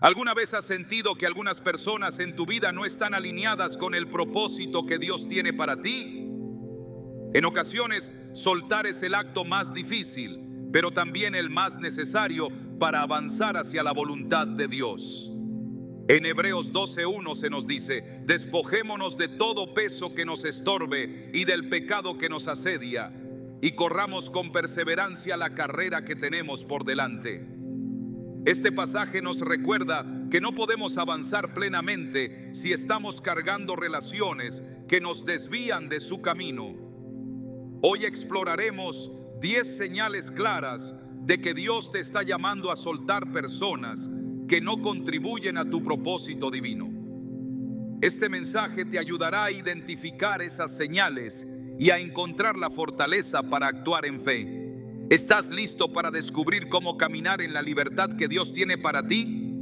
¿Alguna vez has sentido que algunas personas en tu vida no están alineadas con el propósito que Dios tiene para ti? En ocasiones, soltar es el acto más difícil, pero también el más necesario para avanzar hacia la voluntad de Dios. En Hebreos 12:1 se nos dice: despojémonos de todo peso que nos estorbe y del pecado que nos asedia, y corramos con perseverancia la carrera que tenemos por delante. Este pasaje nos recuerda que no podemos avanzar plenamente si estamos cargando relaciones que nos desvían de su camino. Hoy exploraremos 10 señales claras de que Dios te está llamando a soltar personas que no contribuyen a tu propósito divino. Este mensaje te ayudará a identificar esas señales y a encontrar la fortaleza para actuar en fe. ¿Estás listo para descubrir cómo caminar en la libertad que Dios tiene para ti?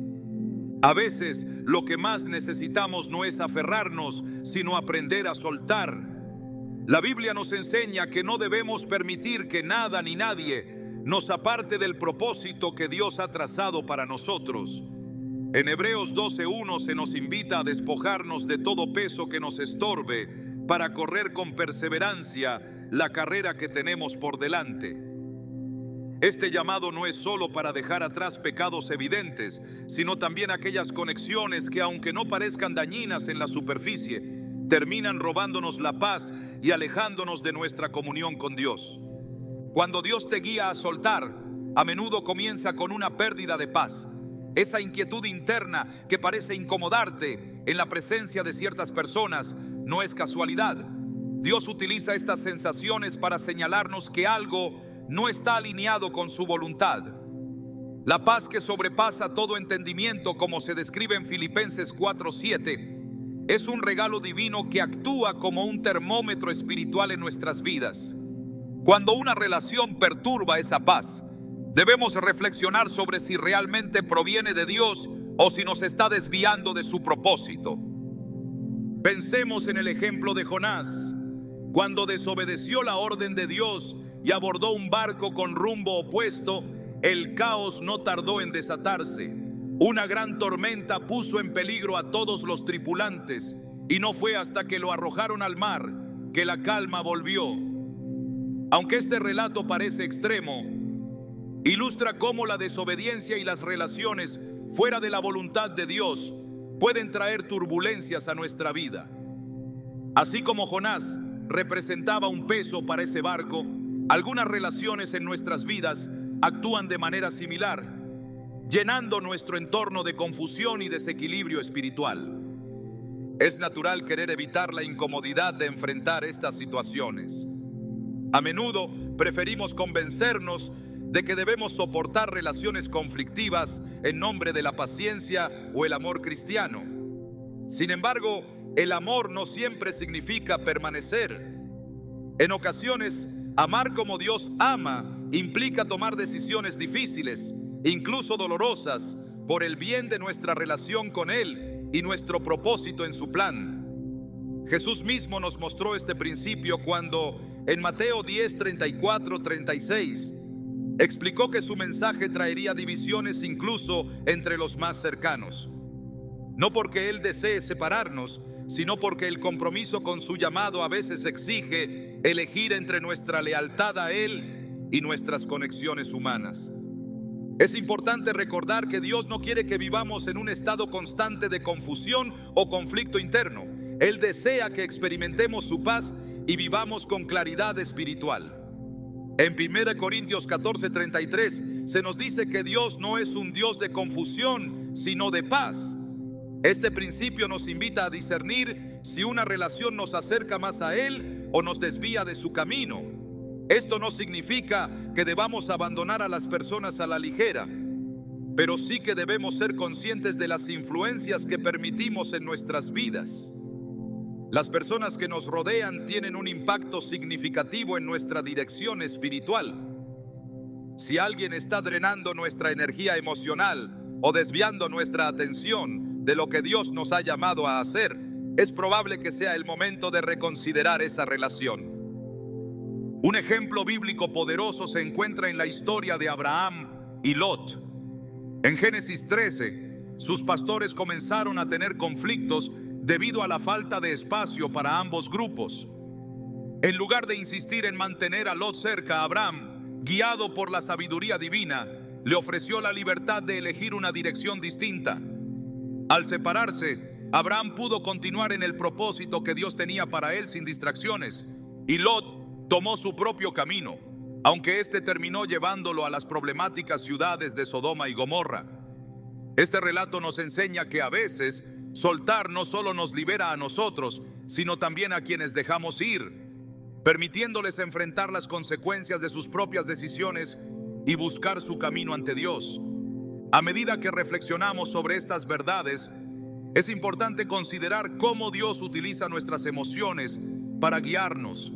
A veces lo que más necesitamos no es aferrarnos, sino aprender a soltar. La Biblia nos enseña que no debemos permitir que nada ni nadie nos aparte del propósito que Dios ha trazado para nosotros. En Hebreos 12:1 se nos invita a despojarnos de todo peso que nos estorbe para correr con perseverancia la carrera que tenemos por delante. Este llamado no es solo para dejar atrás pecados evidentes, sino también aquellas conexiones que, aunque no parezcan dañinas en la superficie, terminan robándonos la paz y alejándonos de nuestra comunión con Dios. Cuando Dios te guía a soltar, a menudo comienza con una pérdida de paz. Esa inquietud interna que parece incomodarte en la presencia de ciertas personas no es casualidad. Dios utiliza estas sensaciones para señalarnos que algo no está alineado con su voluntad. La paz que sobrepasa todo entendimiento, como se describe en Filipenses 4:7, es un regalo divino que actúa como un termómetro espiritual en nuestras vidas. Cuando una relación perturba esa paz, debemos reflexionar sobre si realmente proviene de Dios o si nos está desviando de su propósito. Pensemos en el ejemplo de Jonás. Cuando desobedeció la orden de Dios y abordó un barco con rumbo opuesto, el caos no tardó en desatarse. Una gran tormenta puso en peligro a todos los tripulantes, y no fue hasta que lo arrojaron al mar que la calma volvió. Aunque este relato parece extremo, ilustra cómo la desobediencia y las relaciones fuera de la voluntad de Dios pueden traer turbulencias a nuestra vida. Así como Jonás representaba un peso para ese barco, algunas relaciones en nuestras vidas actúan de manera similar, llenando nuestro entorno de confusión y desequilibrio espiritual. Es natural querer evitar la incomodidad de enfrentar estas situaciones. A menudo preferimos convencernos de que debemos soportar relaciones conflictivas en nombre de la paciencia o el amor cristiano. Sin embargo, el amor no siempre significa permanecer. En ocasiones, amar como Dios ama implica tomar decisiones difíciles, incluso dolorosas, por el bien de nuestra relación con Él y nuestro propósito en su plan. Jesús mismo nos mostró este principio cuando, en Mateo 10:34-36, explicó que su mensaje traería divisiones incluso entre los más cercanos. No porque Él desee separarnos, sino porque el compromiso con su llamado a veces exige elegir entre nuestra lealtad a Él y nuestras conexiones humanas. Es importante recordar que Dios no quiere que vivamos en un estado constante de confusión o conflicto interno. Él desea que experimentemos su paz y vivamos con claridad espiritual. En 1 Corintios 14:33 se nos dice que Dios no es un Dios de confusión, sino de paz. Este principio nos invita a discernir si una relación nos acerca más a Él o nos desvía de su camino. Esto no significa que debamos abandonar a las personas a la ligera, pero sí que debemos ser conscientes de las influencias que permitimos en nuestras vidas. Las personas que nos rodean tienen un impacto significativo en nuestra dirección espiritual. Si alguien está drenando nuestra energía emocional o desviando nuestra atención de lo que Dios nos ha llamado a hacer, es probable que sea el momento de reconsiderar esa relación. Un ejemplo bíblico poderoso se encuentra en la historia de Abraham y Lot. En Génesis 13, sus pastores comenzaron a tener conflictos debido a la falta de espacio para ambos grupos. En lugar de insistir en mantener a Lot cerca, Abraham, guiado por la sabiduría divina, le ofreció la libertad de elegir una dirección distinta. Al separarse, Abraham pudo continuar en el propósito que Dios tenía para él sin distracciones, y Lot tomó su propio camino, aunque este terminó llevándolo a las problemáticas ciudades de Sodoma y Gomorra. Este relato nos enseña que a veces soltar no solo nos libera a nosotros, sino también a quienes dejamos ir, permitiéndoles enfrentar las consecuencias de sus propias decisiones y buscar su camino ante Dios. A medida que reflexionamos sobre estas verdades, es importante considerar cómo Dios utiliza nuestras emociones para guiarnos.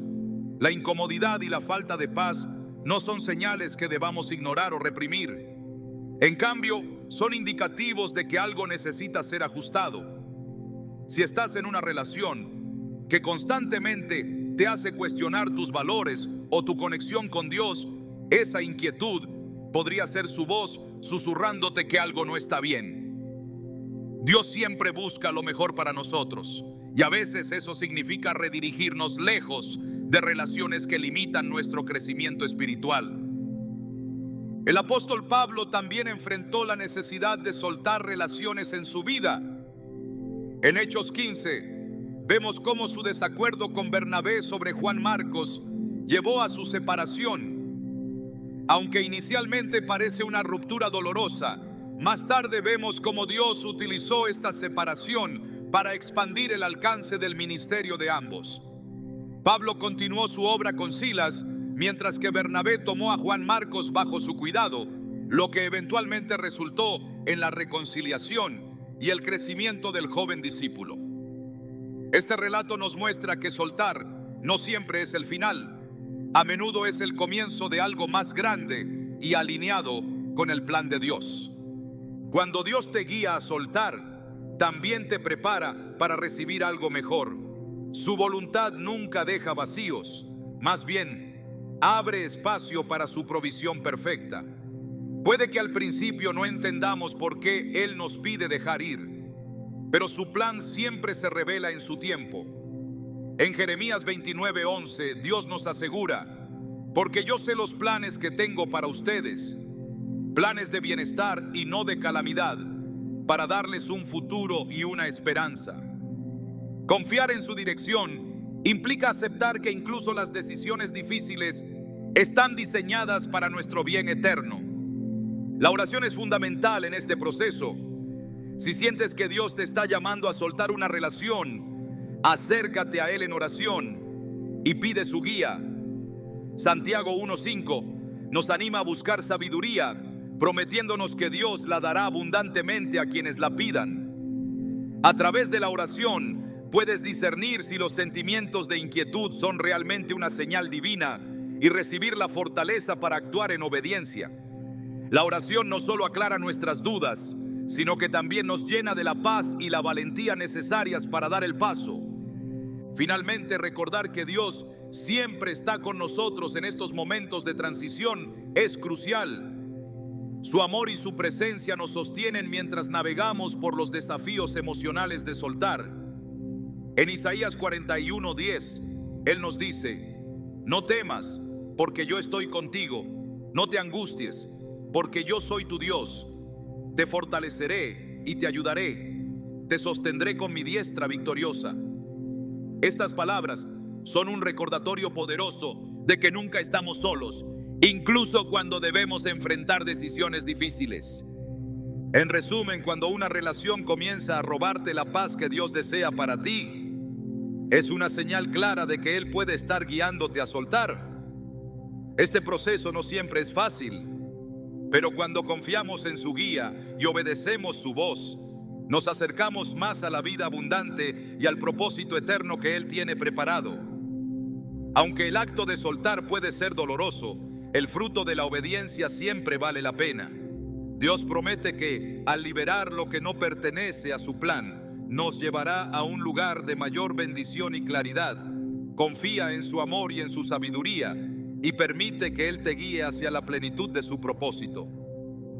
La incomodidad y la falta de paz no son señales que debamos ignorar o reprimir. En cambio, son indicativos de que algo necesita ser ajustado. Si estás en una relación que constantemente te hace cuestionar tus valores o tu conexión con Dios, esa inquietud podría ser su voz susurrándote que algo no está bien. Dios siempre busca lo mejor para nosotros, y a veces eso significa redirigirnos lejos de relaciones que limitan nuestro crecimiento espiritual. El apóstol Pablo también enfrentó la necesidad de soltar relaciones en su vida. En Hechos 15, vemos cómo su desacuerdo con Bernabé sobre Juan Marcos llevó a su separación. Aunque inicialmente parece una ruptura dolorosa, más tarde vemos cómo Dios utilizó esta separación para expandir el alcance del ministerio de ambos. Pablo continuó su obra con Silas, mientras que Bernabé tomó a Juan Marcos bajo su cuidado, lo que eventualmente resultó en la reconciliación y el crecimiento del joven discípulo. Este relato nos muestra que soltar no siempre es el final. A menudo es el comienzo de algo más grande y alineado con el plan de Dios. Cuando Dios te guía a soltar, también te prepara para recibir algo mejor. Su voluntad nunca deja vacíos, más bien, abre espacio para su provisión perfecta. Puede que al principio no entendamos por qué Él nos pide dejar ir, pero su plan siempre se revela en su tiempo. En Jeremías 29:11, Dios nos asegura: porque yo sé los planes que tengo para ustedes, planes de bienestar y no de calamidad, para darles un futuro y una esperanza. Confiar en su dirección implica aceptar que incluso las decisiones difíciles están diseñadas para nuestro bien eterno. La oración es fundamental en este proceso. Si sientes que Dios te está llamando a soltar una relación, acércate a Él en oración y pide su guía. Santiago 1:5 nos anima a buscar sabiduría, prometiéndonos que Dios la dará abundantemente a quienes la pidan. A través de la oración puedes discernir si los sentimientos de inquietud son realmente una señal divina y recibir la fortaleza para actuar en obediencia. La oración no solo aclara nuestras dudas, sino que también nos llena de la paz y la valentía necesarias para dar el paso. Finalmente, recordar que Dios siempre está con nosotros en estos momentos de transición es crucial. Su amor y su presencia nos sostienen mientras navegamos por los desafíos emocionales de soltar. En Isaías 41:10, Él nos dice: no temas, porque yo estoy contigo. No te angusties, porque yo soy tu Dios. Te fortaleceré y te ayudaré. Te sostendré con mi diestra victoriosa. Estas palabras son un recordatorio poderoso de que nunca estamos solos, incluso cuando debemos enfrentar decisiones difíciles. En resumen, cuando una relación comienza a robarte la paz que Dios desea para ti, es una señal clara de que Él puede estar guiándote a soltar. Este proceso no siempre es fácil, pero cuando confiamos en su guía y obedecemos su voz, nos acercamos más a la vida abundante y al propósito eterno que Él tiene preparado. Aunque el acto de soltar puede ser doloroso, el fruto de la obediencia siempre vale la pena. Dios promete que al liberar lo que no pertenece a su plan, nos llevará a un lugar de mayor bendición y claridad. Confía en su amor y en su sabiduría y permite que Él te guíe hacia la plenitud de su propósito.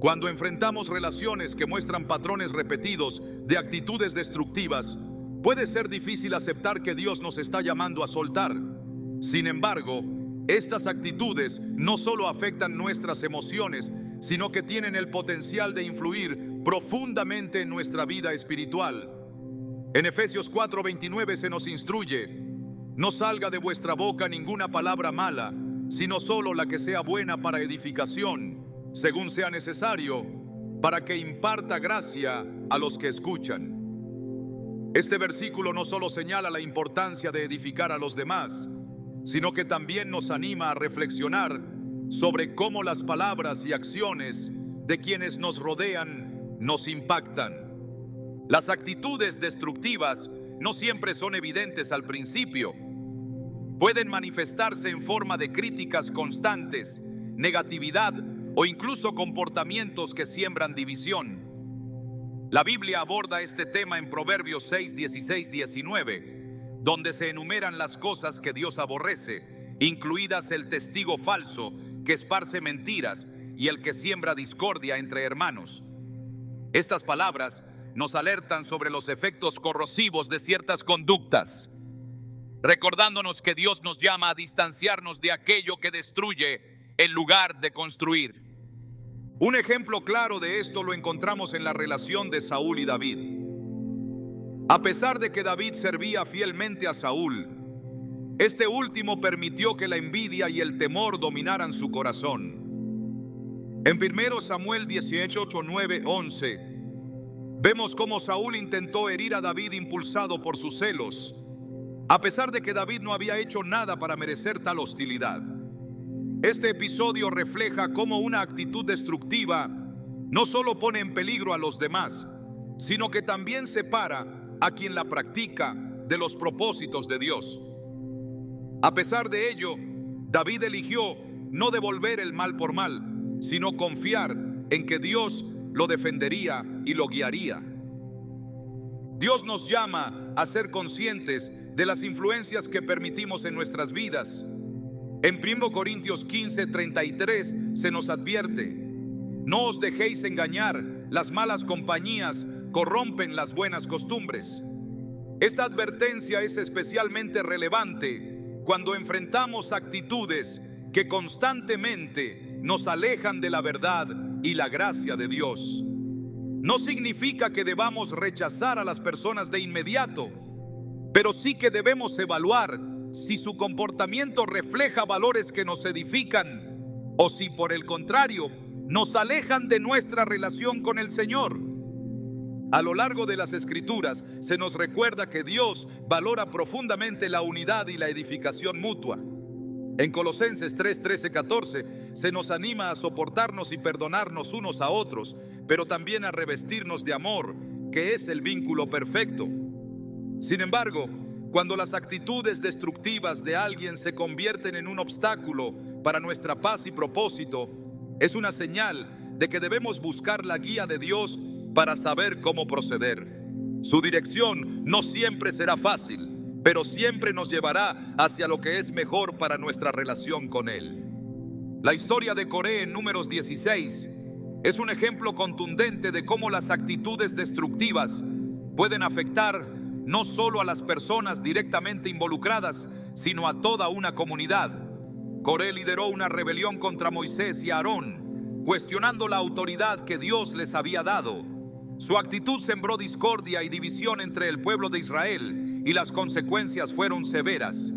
Cuando enfrentamos relaciones que muestran patrones repetidos de actitudes destructivas, puede ser difícil aceptar que Dios nos está llamando a soltar. Sin embargo, estas actitudes no solo afectan nuestras emociones, sino que tienen el potencial de influir profundamente en nuestra vida espiritual. En Efesios 4:29 se nos instruye: no salga de vuestra boca ninguna palabra mala, sino solo la que sea buena para edificación, según sea necesario, para que imparta gracia a los que escuchan. Este versículo no solo señala la importancia de edificar a los demás, sino que también nos anima a reflexionar sobre cómo las palabras y acciones de quienes nos rodean nos impactan. Las actitudes destructivas no siempre son evidentes al principio. Pueden manifestarse en forma de críticas constantes, negatividad o incluso comportamientos que siembran división. La Biblia aborda este tema en Proverbios 6, 16, 19, donde se enumeran las cosas que Dios aborrece, incluidas el testigo falso que esparce mentiras y el que siembra discordia entre hermanos. Estas palabras nos alertan sobre los efectos corrosivos de ciertas conductas, recordándonos que Dios nos llama a distanciarnos de aquello que destruye en lugar de construir. Un ejemplo claro de esto lo encontramos en la relación de Saúl y David. A pesar de que David servía fielmente a Saúl, este último permitió que la envidia y el temor dominaran su corazón. En 1 Samuel 18, 9, 11, vemos cómo Saúl intentó herir a David impulsado por sus celos, a pesar de que David no había hecho nada para merecer tal hostilidad. Este episodio refleja cómo una actitud destructiva no solo pone en peligro a los demás, sino que también separa a quien la practica de los propósitos de Dios. A pesar de ello, David eligió no devolver el mal por mal, sino confiar en que Dios lo defendería y lo guiaría. Dios nos llama a ser conscientes de las influencias que permitimos en nuestras vidas. En 1 Corintios 15, 33 se nos advierte: no os dejéis engañar, las malas compañías corrompen las buenas costumbres. Esta advertencia es especialmente relevante cuando enfrentamos actitudes que constantemente nos alejan de la verdad y la gracia de Dios. No significa que debamos rechazar a las personas de inmediato, pero sí que debemos evaluar si su comportamiento refleja valores que nos edifican o si por el contrario nos alejan de nuestra relación con el Señor. A lo largo de las Escrituras se nos recuerda que Dios valora profundamente la unidad y la edificación mutua. En Colosenses 3, 13, 14 se nos anima a soportarnos y perdonarnos unos a otros, pero también a revestirnos de amor, que es el vínculo perfecto. Sin embargo, cuando las actitudes destructivas de alguien se convierten en un obstáculo para nuestra paz y propósito, es una señal de que debemos buscar la guía de Dios para saber cómo proceder. Su dirección no siempre será fácil, pero siempre nos llevará hacia lo que es mejor para nuestra relación con Él. La historia de Coré en Números 16 es un ejemplo contundente de cómo las actitudes destructivas pueden afectar no solo a las personas directamente involucradas, sino a toda una comunidad. Coré lideró una rebelión contra Moisés y Aarón, cuestionando la autoridad que Dios les había dado. Su actitud sembró discordia y división entre el pueblo de Israel, y las consecuencias fueron severas.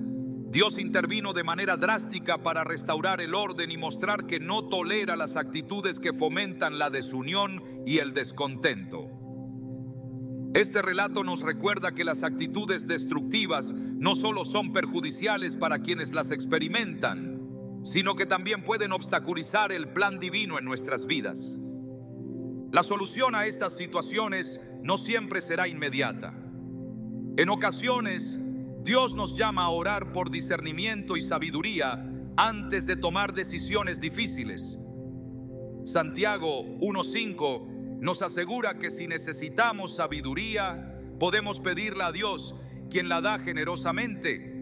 Dios intervino de manera drástica para restaurar el orden y mostrar que no tolera las actitudes que fomentan la desunión y el descontento. Este relato nos recuerda que las actitudes destructivas no solo son perjudiciales para quienes las experimentan, sino que también pueden obstaculizar el plan divino en nuestras vidas. La solución a estas situaciones no siempre será inmediata. En ocasiones, Dios nos llama a orar por discernimiento y sabiduría antes de tomar decisiones difíciles. Santiago 1:5 nos asegura que si necesitamos sabiduría, podemos pedirla a Dios, quien la da generosamente.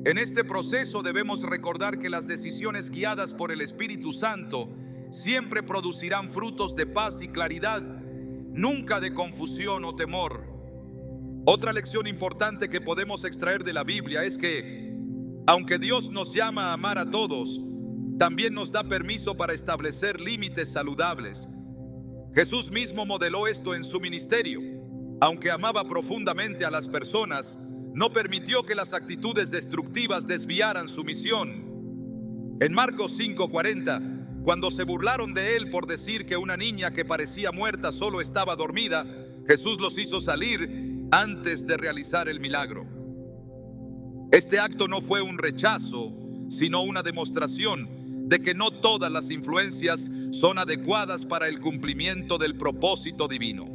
En este proceso debemos recordar que las decisiones guiadas por el Espíritu Santo siempre producirán frutos de paz y claridad, nunca de confusión o temor. Otra lección importante que podemos extraer de la Biblia es que, aunque Dios nos llama a amar a todos, también nos da permiso para establecer límites saludables. Jesús mismo modeló esto en su ministerio. Aunque amaba profundamente a las personas, no permitió que las actitudes destructivas desviaran su misión. En Marcos 5:40, cuando se burlaron de él por decir que una niña que parecía muerta solo estaba dormida, Jesús los hizo salir antes de realizar el milagro. Este acto no fue un rechazo, sino una demostración de que no todas las influencias son adecuadas para el cumplimiento del propósito divino.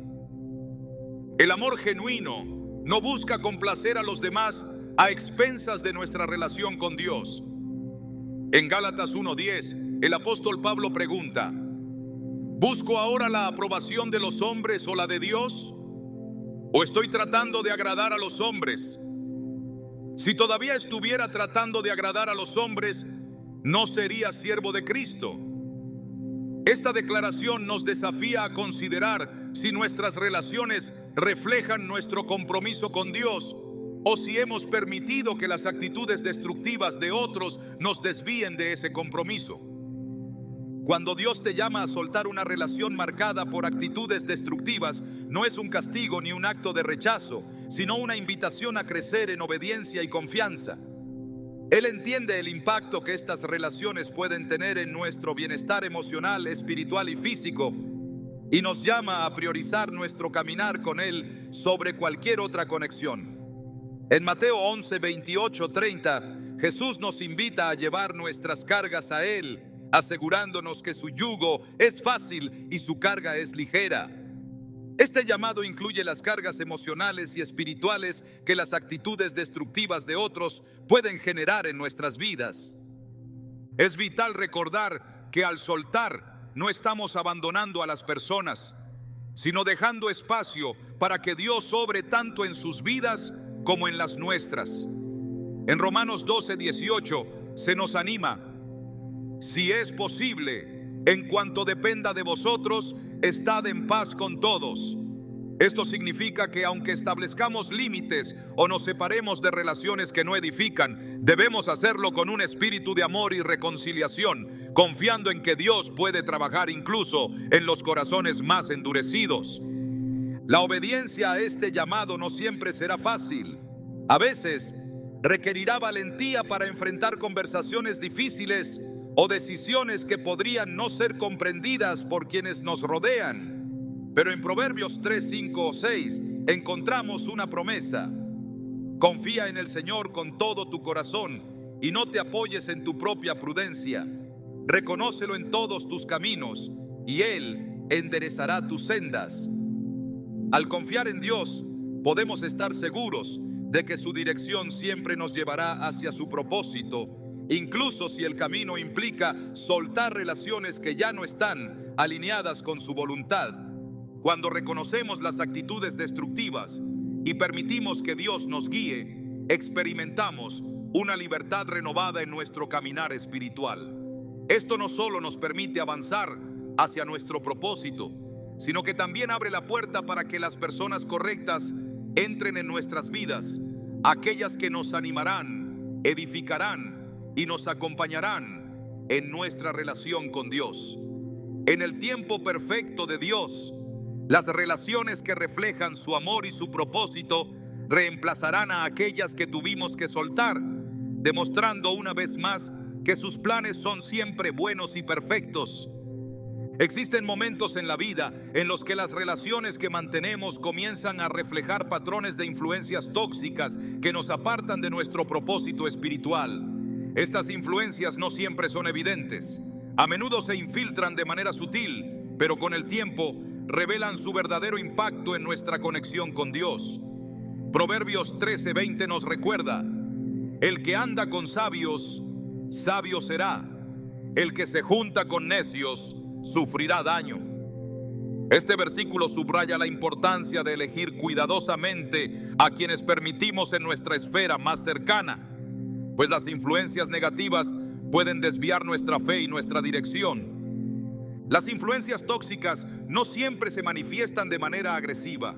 El amor genuino no busca complacer a los demás a expensas de nuestra relación con Dios. En Gálatas 1:10, el apóstol Pablo pregunta: ¿busco ahora la aprobación de los hombres o la de Dios? ¿O estoy tratando de agradar a los hombres? Si todavía estuviera tratando de agradar a los hombres, no sería siervo de Cristo. Esta declaración nos desafía a considerar si nuestras relaciones reflejan nuestro compromiso con Dios o si hemos permitido que las actitudes destructivas de otros nos desvíen de ese compromiso. Cuando Dios te llama a soltar una relación marcada por actitudes destructivas, no es un castigo ni un acto de rechazo, sino una invitación a crecer en obediencia y confianza. Él entiende el impacto que estas relaciones pueden tener en nuestro bienestar emocional, espiritual y físico, y nos llama a priorizar nuestro caminar con Él sobre cualquier otra conexión. En Mateo 11:28-30, Jesús nos invita a llevar nuestras cargas a Él, asegurándonos que su yugo es fácil y su carga es ligera. Este llamado incluye las cargas emocionales y espirituales que las actitudes destructivas de otros pueden generar en nuestras vidas. Es vital recordar que al soltar no estamos abandonando a las personas, sino dejando espacio para que Dios obre tanto en sus vidas como en las nuestras. En Romanos 12:18 se nos anima: si es posible, en cuanto dependa de vosotros, estad en paz con todos. Esto significa que aunque establezcamos límites o nos separemos de relaciones que no edifican, debemos hacerlo con un espíritu de amor y reconciliación, confiando en que Dios puede trabajar incluso en los corazones más endurecidos. La obediencia a este llamado no siempre será fácil. A veces requerirá valentía para enfrentar conversaciones difíciles o decisiones que podrían no ser comprendidas por quienes nos rodean. Pero en Proverbios 3, 5 o 6 encontramos una promesa: confía en el Señor con todo tu corazón y no te apoyes en tu propia prudencia. Reconócelo en todos tus caminos y Él enderezará tus sendas. Al confiar en Dios, podemos estar seguros de que su dirección siempre nos llevará hacia su propósito, incluso si el camino implica soltar relaciones que ya no están alineadas con su voluntad. Cuando reconocemos las actitudes destructivas y permitimos que Dios nos guíe, experimentamos una libertad renovada en nuestro caminar espiritual. Esto no solo nos permite avanzar hacia nuestro propósito, sino que también abre la puerta para que las personas correctas entren en nuestras vidas, aquellas que nos animarán, edificarán y nos acompañarán en nuestra relación con Dios. En el tiempo perfecto de Dios, las relaciones que reflejan su amor y su propósito reemplazarán a aquellas que tuvimos que soltar, demostrando una vez más que sus planes son siempre buenos y perfectos. Existen momentos en la vida en los que las relaciones que mantenemos comienzan a reflejar patrones de influencias tóxicas que nos apartan de nuestro propósito espiritual. Estas influencias no siempre son evidentes. A menudo se infiltran de manera sutil, pero con el tiempo revelan su verdadero impacto en nuestra conexión con Dios. Proverbios 13:20 nos recuerda: el que anda con sabios, sabio será. El que se junta con necios, sufrirá daño. Este versículo subraya la importancia de elegir cuidadosamente a quienes permitimos en nuestra esfera más cercana, pues las influencias negativas pueden desviar nuestra fe y nuestra dirección. Las influencias tóxicas no siempre se manifiestan de manera agresiva.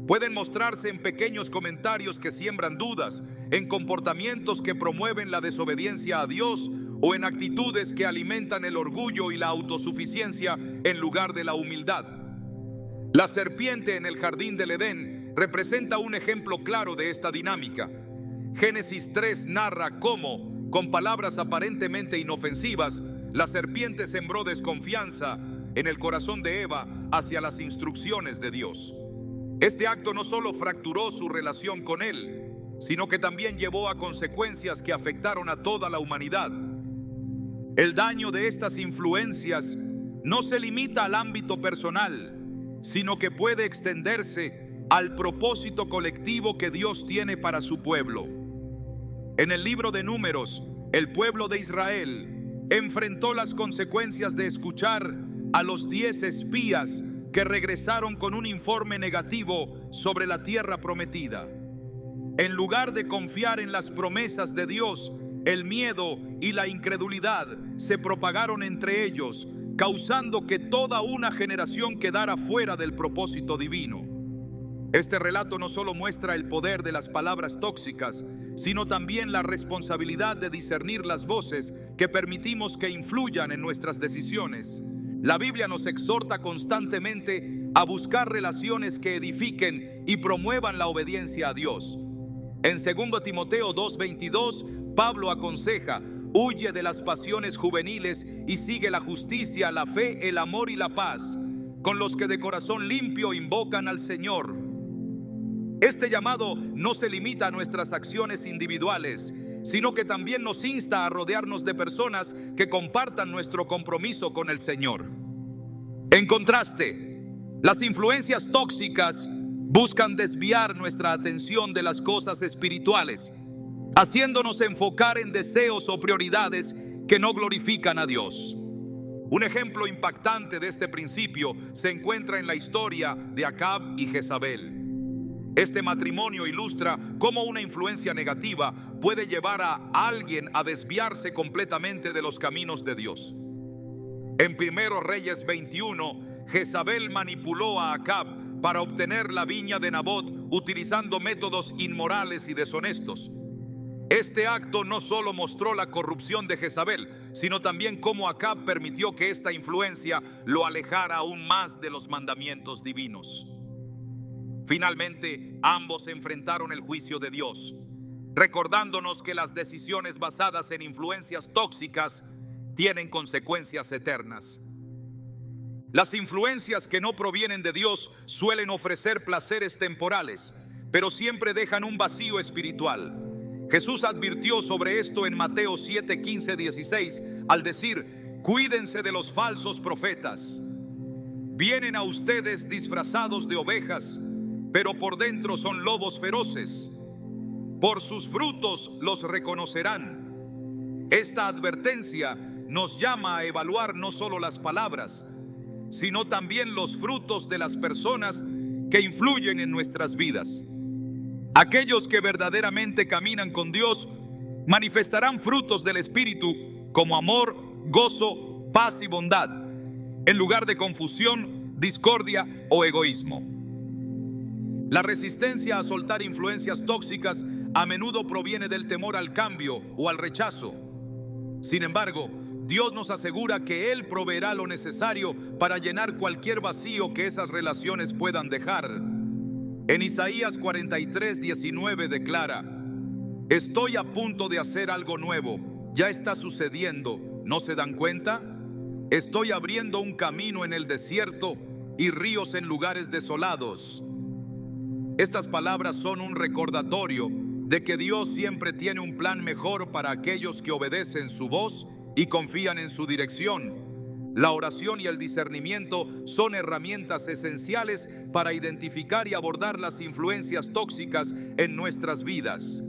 Pueden mostrarse en pequeños comentarios que siembran dudas, en comportamientos que promueven la desobediencia a Dios o en actitudes que alimentan el orgullo y la autosuficiencia en lugar de la humildad. La serpiente en el jardín del Edén representa un ejemplo claro de esta dinámica. Génesis 3 narra cómo, con palabras aparentemente inofensivas, la serpiente sembró desconfianza en el corazón de Eva hacia las instrucciones de Dios. Este acto no solo fracturó su relación con él, sino que también llevó a consecuencias que afectaron a toda la humanidad. El daño de estas influencias no se limita al ámbito personal, sino que puede extenderse al propósito colectivo que Dios tiene para su pueblo. En el libro de Números, el pueblo de Israel enfrentó las consecuencias de escuchar a los 10 espías que regresaron con un informe negativo sobre la tierra prometida. En lugar de confiar en las promesas de Dios, el miedo y la incredulidad se propagaron entre ellos, causando que toda una generación quedara fuera del propósito divino. Este relato no solo muestra el poder de las palabras tóxicas, sino también la responsabilidad de discernir las voces que permitimos que influyan en nuestras decisiones. La Biblia nos exhorta constantemente a buscar relaciones que edifiquen y promuevan la obediencia a Dios. En 2 Timoteo 2:22, Pablo aconseja: huye de las pasiones juveniles y sigue la justicia, la fe, el amor y la paz, con los que de corazón limpio invocan al Señor. Este llamado no se limita a nuestras acciones individuales, sino que también nos insta a rodearnos de personas que compartan nuestro compromiso con el Señor. En contraste, las influencias tóxicas buscan desviar nuestra atención de las cosas espirituales, haciéndonos enfocar en deseos o prioridades que no glorifican a Dios. Un ejemplo impactante de este principio se encuentra en la historia de Acab y Jezabel. Este matrimonio ilustra cómo una influencia negativa puede llevar a alguien a desviarse completamente de los caminos de Dios. En 1 Reyes 21, Jezabel manipuló a Acab para obtener la viña de Nabot utilizando métodos inmorales y deshonestos. Este acto no solo mostró la corrupción de Jezabel, sino también cómo Acab permitió que esta influencia lo alejara aún más de los mandamientos divinos. Finalmente, ambos enfrentaron el juicio de Dios, recordándonos que las decisiones basadas en influencias tóxicas tienen consecuencias eternas. Las influencias que no provienen de Dios suelen ofrecer placeres temporales, pero siempre dejan un vacío espiritual. Jesús advirtió sobre esto en Mateo 7, 15, 16, al decir: cuídense de los falsos profetas. Vienen a ustedes disfrazados de ovejas, pero por dentro son lobos feroces. Por sus frutos los reconocerán. Esta advertencia nos llama a evaluar no solo las palabras, sino también los frutos de las personas que influyen en nuestras vidas. Aquellos que verdaderamente caminan con Dios manifestarán frutos del Espíritu como amor, gozo, paz y bondad, en lugar de confusión, discordia o egoísmo. La resistencia a soltar influencias tóxicas a menudo proviene del temor al cambio o al rechazo. Sin embargo, Dios nos asegura que Él proveerá lo necesario para llenar cualquier vacío que esas relaciones puedan dejar. En Isaías 43, 19 declara: estoy a punto de hacer algo nuevo, ya está sucediendo, ¿no se dan cuenta? Estoy abriendo un camino en el desierto y ríos en lugares desolados. Estas palabras son un recordatorio de que Dios siempre tiene un plan mejor para aquellos que obedecen su voz y confían en su dirección. La oración y el discernimiento son herramientas esenciales para identificar y abordar las influencias tóxicas en nuestras vidas.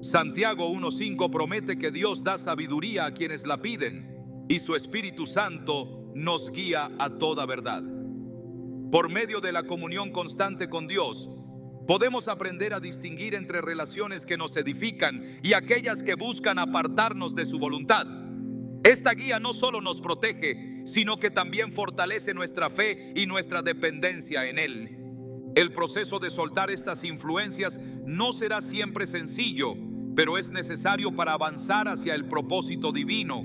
Santiago 1:5 promete que Dios da sabiduría a quienes la piden y su Espíritu Santo nos guía a toda verdad. Por medio de la comunión constante con Dios, podemos aprender a distinguir entre relaciones que nos edifican y aquellas que buscan apartarnos de su voluntad. Esta guía no solo nos protege, sino que también fortalece nuestra fe y nuestra dependencia en Él. El proceso de soltar estas influencias no será siempre sencillo, pero es necesario para avanzar hacia el propósito divino.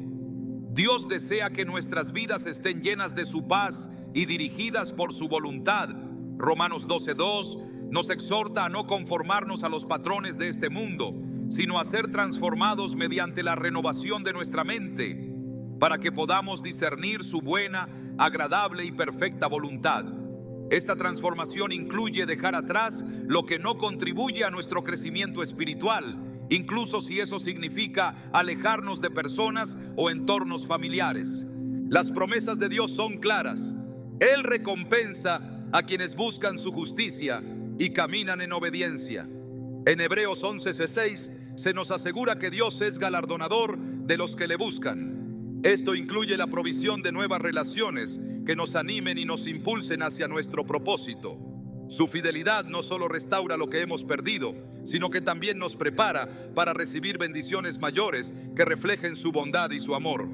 Dios desea que nuestras vidas estén llenas de su paz y dirigidas por su voluntad. Romanos 12:2 nos exhorta a no conformarnos a los patrones de este mundo, sino a ser transformados mediante la renovación de nuestra mente, para que podamos discernir su buena, agradable y perfecta voluntad. Esta transformación incluye dejar atrás lo que no contribuye a nuestro crecimiento espiritual, incluso si eso significa alejarnos de personas o entornos familiares. Las promesas de Dios son claras. Él recompensa a quienes buscan su justicia y caminan en obediencia. En Hebreos 11:6 se nos asegura que Dios es galardonador de los que le buscan. Esto incluye la provisión de nuevas relaciones que nos animen y nos impulsen hacia nuestro propósito. Su fidelidad no solo restaura lo que hemos perdido, sino que también nos prepara para recibir bendiciones mayores que reflejen su bondad y su amor.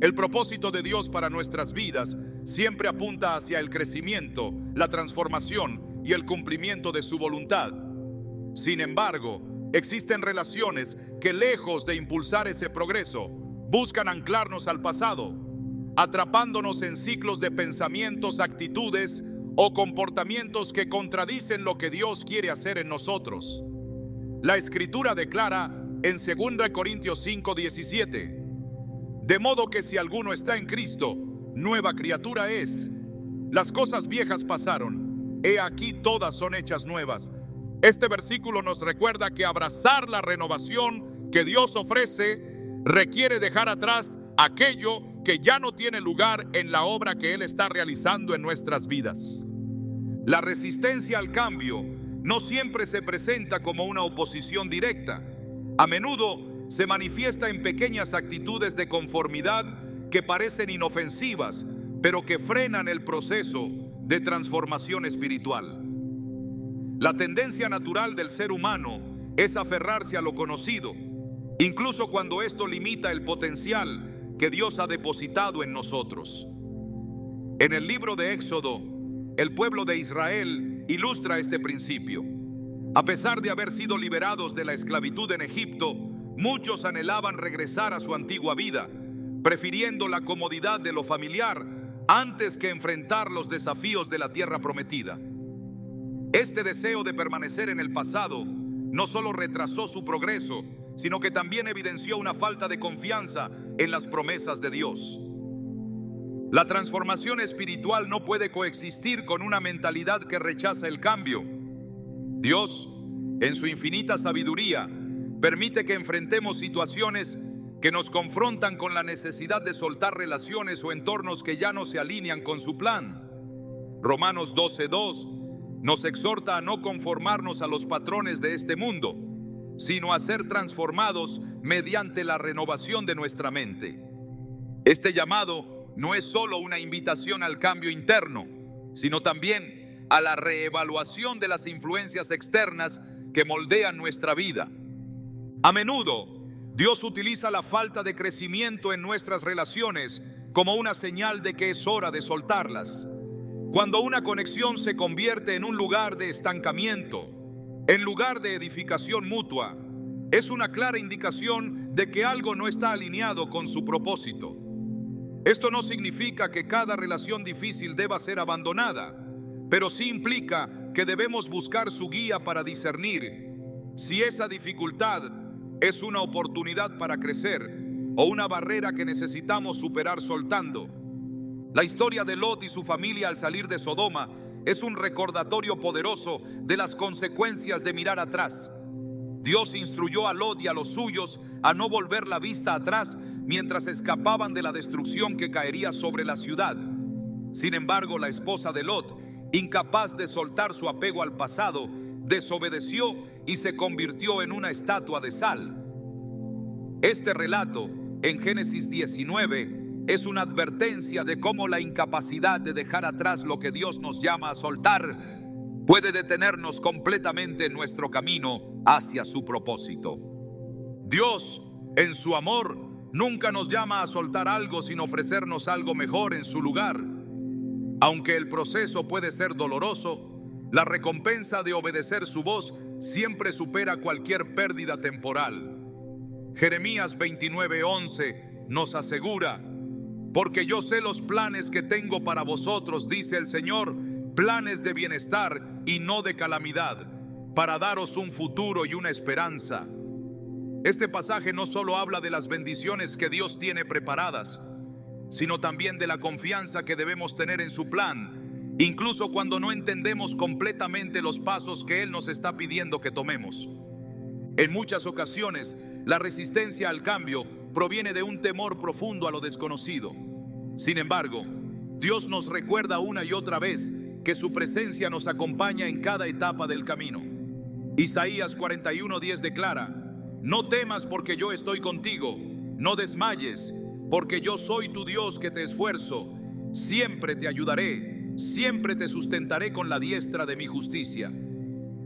El propósito de Dios para nuestras vidas siempre apunta hacia el crecimiento, la transformación y el cumplimiento de su voluntad. Sin embargo, existen relaciones que, lejos de impulsar ese progreso, buscan anclarnos al pasado, atrapándonos en ciclos de pensamientos, actitudes o comportamientos que contradicen lo que Dios quiere hacer en nosotros. La Escritura declara en 2 Corintios 5:17: de modo que si alguno está en Cristo, nueva criatura es. Las cosas viejas pasaron, he aquí todas son hechas nuevas. Este versículo nos recuerda que abrazar la renovación que Dios ofrece requiere dejar atrás aquello que ya no tiene lugar en la obra que Él está realizando en nuestras vidas. La resistencia al cambio no siempre se presenta como una oposición directa. A menudo se manifiesta en pequeñas actitudes de conformidad que parecen inofensivas, pero que frenan el proceso de transformación espiritual. La tendencia natural del ser humano es aferrarse a lo conocido, incluso cuando esto limita el potencial que Dios ha depositado en nosotros. En el libro de Éxodo, el pueblo de Israel ilustra este principio. A pesar de haber sido liberados de la esclavitud en Egipto, muchos anhelaban regresar a su antigua vida, prefiriendo la comodidad de lo familiar antes que enfrentar los desafíos de la tierra prometida. Este deseo de permanecer en el pasado no solo retrasó su progreso, sino que también evidenció una falta de confianza en las promesas de Dios. La transformación espiritual no puede coexistir con una mentalidad que rechaza el cambio. Dios, en su infinita sabiduría, permite que enfrentemos situaciones que nos confrontan con la necesidad de soltar relaciones o entornos que ya no se alinean con su plan. Romanos 12:2 nos exhorta a no conformarnos a los patrones de este mundo, sino a ser transformados mediante la renovación de nuestra mente. Este llamado no es solo una invitación al cambio interno, sino también a la reevaluación de las influencias externas que moldean nuestra vida. A menudo, Dios utiliza la falta de crecimiento en nuestras relaciones como una señal de que es hora de soltarlas. Cuando una conexión se convierte en un lugar de estancamiento, en lugar de edificación mutua, es una clara indicación de que algo no está alineado con su propósito. Esto no significa que cada relación difícil deba ser abandonada, pero sí implica que debemos buscar su guía para discernir si esa dificultad es una oportunidad para crecer o una barrera que necesitamos superar soltando. La historia de Lot y su familia al salir de Sodoma es un recordatorio poderoso de las consecuencias de mirar atrás. Dios instruyó a Lot y a los suyos a no volver la vista atrás mientras escapaban de la destrucción que caería sobre la ciudad. Sin embargo, la esposa de Lot, incapaz de soltar su apego al pasado, desobedeció y se convirtió en una estatua de sal. Este relato, en Génesis 19, es una advertencia de cómo la incapacidad de dejar atrás lo que Dios nos llama a soltar puede detenernos completamente en nuestro camino hacia su propósito. Dios, en su amor, nunca nos llama a soltar algo sin ofrecernos algo mejor en su lugar. Aunque el proceso puede ser doloroso, la recompensa de obedecer su voz siempre supera cualquier pérdida temporal. Jeremías 29:11 nos asegura: porque yo sé los planes que tengo para vosotros, dice el Señor, planes de bienestar y no de calamidad, para daros un futuro y una esperanza. Este pasaje no solo habla de las bendiciones que Dios tiene preparadas, sino también de la confianza que debemos tener en su plan, incluso cuando no entendemos completamente los pasos que Él nos está pidiendo que tomemos. En muchas ocasiones, la resistencia al cambio proviene de un temor profundo a lo desconocido. Sin embargo, Dios nos recuerda una y otra vez que su presencia nos acompaña en cada etapa del camino. Isaías 41:10 declara: no temas porque yo estoy contigo, no desmayes, porque yo soy tu Dios que te esfuerzo, siempre te ayudaré, siempre te sustentaré con la diestra de mi justicia.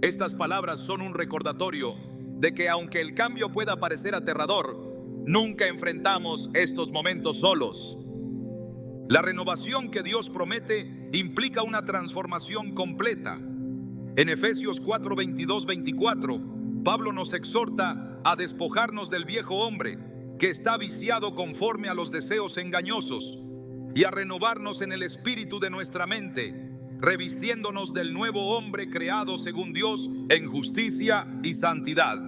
Estas palabras son un recordatorio de que aunque el cambio pueda parecer aterrador, nunca enfrentamos estos momentos solos. La renovación que Dios promete implica una transformación completa. En Efesios 4:22-24, Pablo nos exhorta a despojarnos del viejo hombre, que está viciado conforme a los deseos engañosos, y a renovarnos en el espíritu de nuestra mente, revistiéndonos del nuevo hombre creado según Dios en justicia y santidad.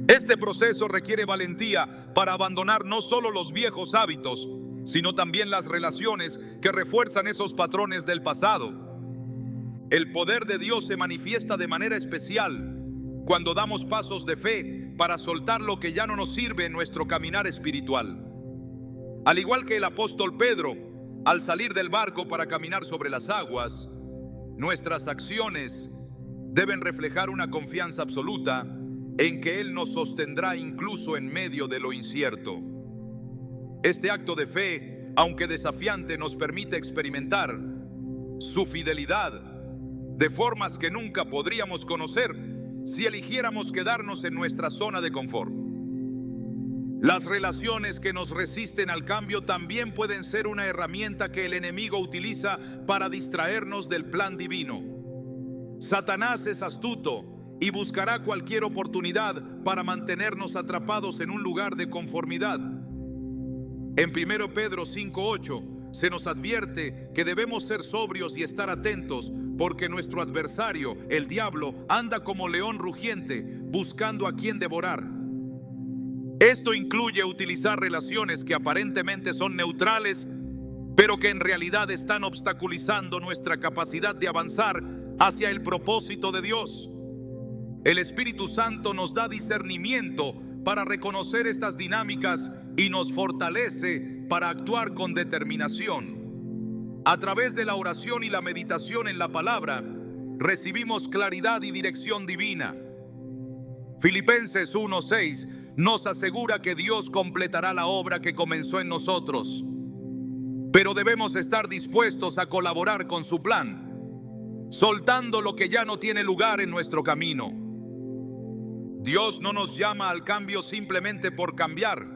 Este proceso requiere valentía para abandonar no solo los viejos hábitos, sino también las relaciones que refuerzan esos patrones del pasado. El poder de Dios se manifiesta de manera especial cuando damos pasos de fe para soltar lo que ya no nos sirve en nuestro caminar espiritual. Al igual que el apóstol Pedro, al salir del barco para caminar sobre las aguas, nuestras acciones deben reflejar una confianza absoluta en que Él nos sostendrá incluso en medio de lo incierto. Este acto de fe, aunque desafiante, nos permite experimentar su fidelidad de formas que nunca podríamos conocer si eligiéramos quedarnos en nuestra zona de confort. Las relaciones que nos resisten al cambio también pueden ser una herramienta que el enemigo utiliza para distraernos del plan divino. Satanás es astuto y buscará cualquier oportunidad para mantenernos atrapados en un lugar de conformidad. En 1 Pedro 5:8 se nos advierte que debemos ser sobrios y estar atentos, porque nuestro adversario, el diablo, anda como león rugiente, buscando a quien devorar. Esto incluye utilizar relaciones que aparentemente son neutrales, pero que en realidad están obstaculizando nuestra capacidad de avanzar hacia el propósito de Dios. El Espíritu Santo nos da discernimiento para reconocer estas dinámicas y nos fortalece para actuar con determinación. A través de la oración y la meditación en la palabra, recibimos claridad y dirección divina. Filipenses 1:6 nos asegura que Dios completará la obra que comenzó en nosotros, pero debemos estar dispuestos a colaborar con su plan, soltando lo que ya no tiene lugar en nuestro camino. Dios no nos llama al cambio simplemente por cambiar,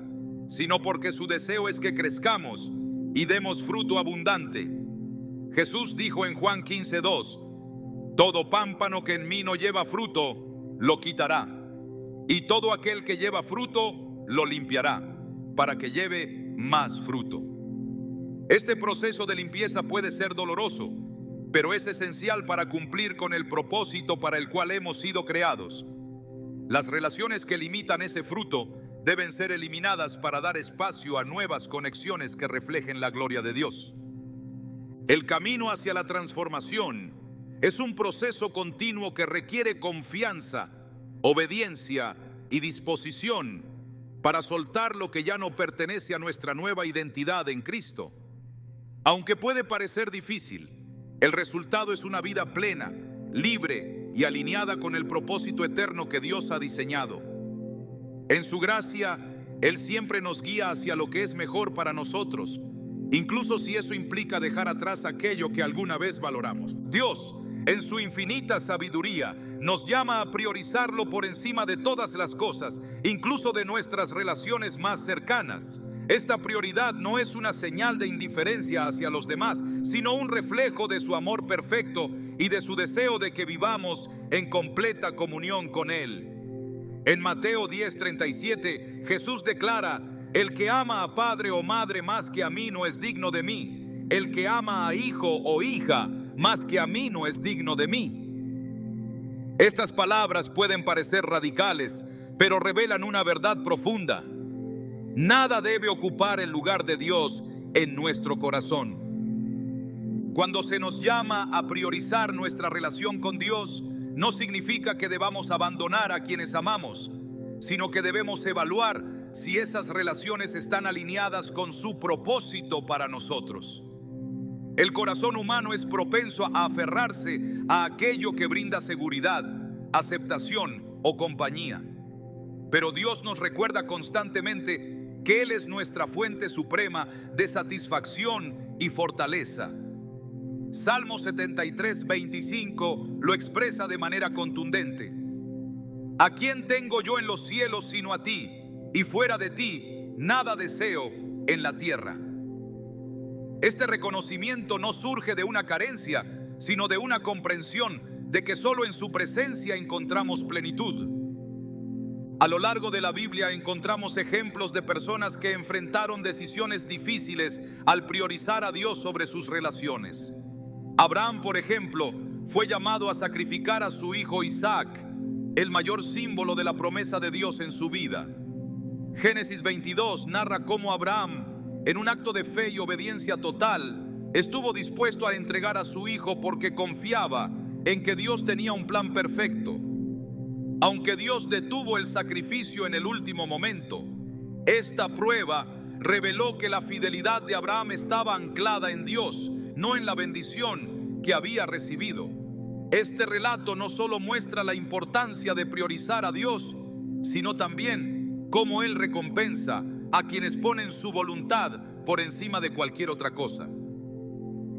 sino porque su deseo es que crezcamos y demos fruto abundante. Jesús dijo en Juan 15:2: todo pámpano que en mí no lleva fruto, lo quitará, y todo aquel que lleva fruto, lo limpiará, para que lleve más fruto. Este proceso de limpieza puede ser doloroso, pero es esencial para cumplir con el propósito para el cual hemos sido creados. Las relaciones que limitan ese fruto deben ser eliminadas para dar espacio a nuevas conexiones que reflejen la gloria de Dios. El camino hacia la transformación es un proceso continuo que requiere confianza, obediencia y disposición para soltar lo que ya no pertenece a nuestra nueva identidad en Cristo. Aunque puede parecer difícil, el resultado es una vida plena, libre y alineada con el propósito eterno que Dios ha diseñado. En su gracia, Él siempre nos guía hacia lo que es mejor para nosotros, incluso si eso implica dejar atrás aquello que alguna vez valoramos. Dios, en su infinita sabiduría, nos llama a priorizarlo por encima de todas las cosas, incluso de nuestras relaciones más cercanas. Esta prioridad no es una señal de indiferencia hacia los demás, sino un reflejo de su amor perfecto y de su deseo de que vivamos en completa comunión con Él. En Mateo 10:37, Jesús declara: el que ama a padre o madre más que a mí no es digno de mí. El que ama a hijo o hija más que a mí no es digno de mí. Estas palabras pueden parecer radicales, pero revelan una verdad profunda. Nada debe ocupar el lugar de Dios en nuestro corazón. Cuando se nos llama a priorizar nuestra relación con Dios, no significa que debamos abandonar a quienes amamos, sino que debemos evaluar si esas relaciones están alineadas con su propósito para nosotros. El corazón humano es propenso a aferrarse a aquello que brinda seguridad, aceptación o compañía. Pero Dios nos recuerda constantemente que Él es nuestra fuente suprema de satisfacción y fortaleza. Salmo 73:25 lo expresa de manera contundente: ¿a quién tengo yo en los cielos sino a ti? Y fuera de ti nada deseo en la tierra. Este reconocimiento no surge de una carencia, sino de una comprensión de que solo en su presencia encontramos plenitud. A lo largo de la Biblia encontramos ejemplos de personas que enfrentaron decisiones difíciles al priorizar a Dios sobre sus relaciones. Abraham, por ejemplo, fue llamado a sacrificar a su hijo Isaac, el mayor símbolo de la promesa de Dios en su vida. Génesis 22 narra cómo Abraham, en un acto de fe y obediencia total, estuvo dispuesto a entregar a su hijo porque confiaba en que Dios tenía un plan perfecto. Aunque Dios detuvo el sacrificio en el último momento, esta prueba reveló que la fidelidad de Abraham estaba anclada en Dios, no en la bendición que había recibido. Este relato no solo muestra la importancia de priorizar a Dios, sino también cómo Él recompensa a quienes ponen su voluntad por encima de cualquier otra cosa.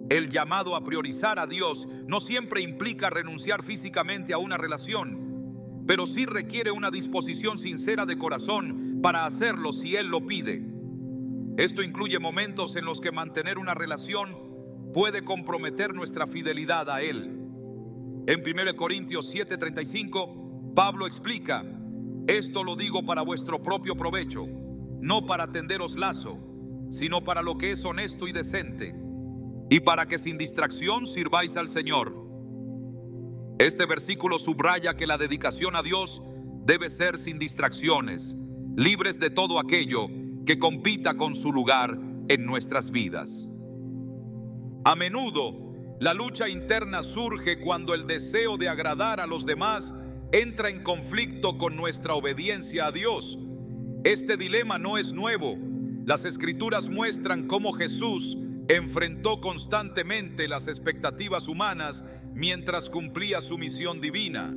El llamado a priorizar a Dios no siempre implica renunciar físicamente a una relación, pero sí requiere una disposición sincera de corazón para hacerlo si Él lo pide. Esto incluye momentos en los que mantener una relación puede comprometer nuestra fidelidad a Él. En 1 Corintios 7:35, Pablo explica: esto lo digo para vuestro propio provecho, no para tenderos lazo, sino para lo que es honesto y decente, y para que sin distracción sirváis al Señor. Este versículo subraya que la dedicación a Dios debe ser sin distracciones, libres de todo aquello que compita con su lugar en nuestras vidas. A menudo, la lucha interna surge cuando el deseo de agradar a los demás entra en conflicto con nuestra obediencia a Dios. Este dilema no es nuevo. Las Escrituras muestran cómo Jesús enfrentó constantemente las expectativas humanas mientras cumplía su misión divina.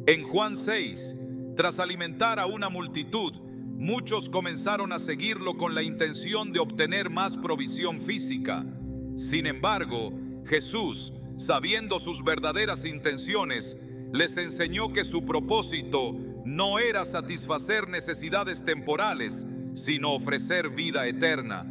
En Juan 6, tras alimentar a una multitud, muchos comenzaron a seguirlo con la intención de obtener más provisión física. Sin embargo, Jesús, sabiendo sus verdaderas intenciones, les enseñó que su propósito no era satisfacer necesidades temporales, sino ofrecer vida eterna.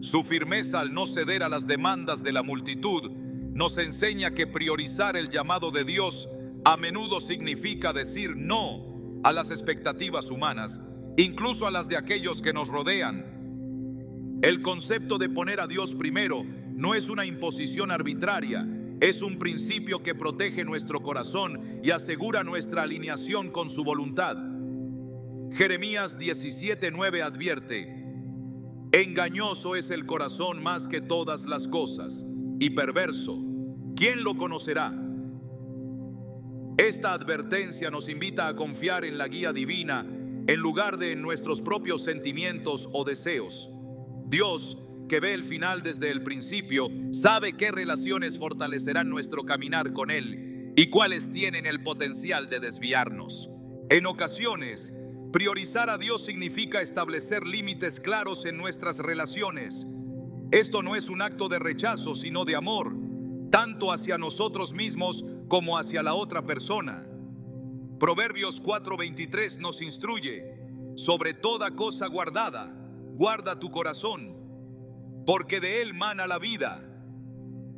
Su firmeza al no ceder a las demandas de la multitud nos enseña que priorizar el llamado de Dios a menudo significa decir no a las expectativas humanas, incluso a las de aquellos que nos rodean. El concepto de poner a Dios primero no es una imposición arbitraria, es un principio que protege nuestro corazón y asegura nuestra alineación con su voluntad. Jeremías 17:9 advierte: engañoso es el corazón más que todas las cosas, y perverso, ¿quién lo conocerá? Esta advertencia nos invita a confiar en la guía divina en lugar de en nuestros propios sentimientos o deseos. Dios, que ve el final desde el principio, sabe qué relaciones fortalecerán nuestro caminar con Él y cuáles tienen el potencial de desviarnos. En ocasiones, priorizar a Dios significa establecer límites claros en nuestras relaciones. Esto no es un acto de rechazo, sino de amor, tanto hacia nosotros mismos como hacia la otra persona. Proverbios 4:23 nos instruye: sobre toda cosa guardada, guarda tu corazón, porque de él mana la vida.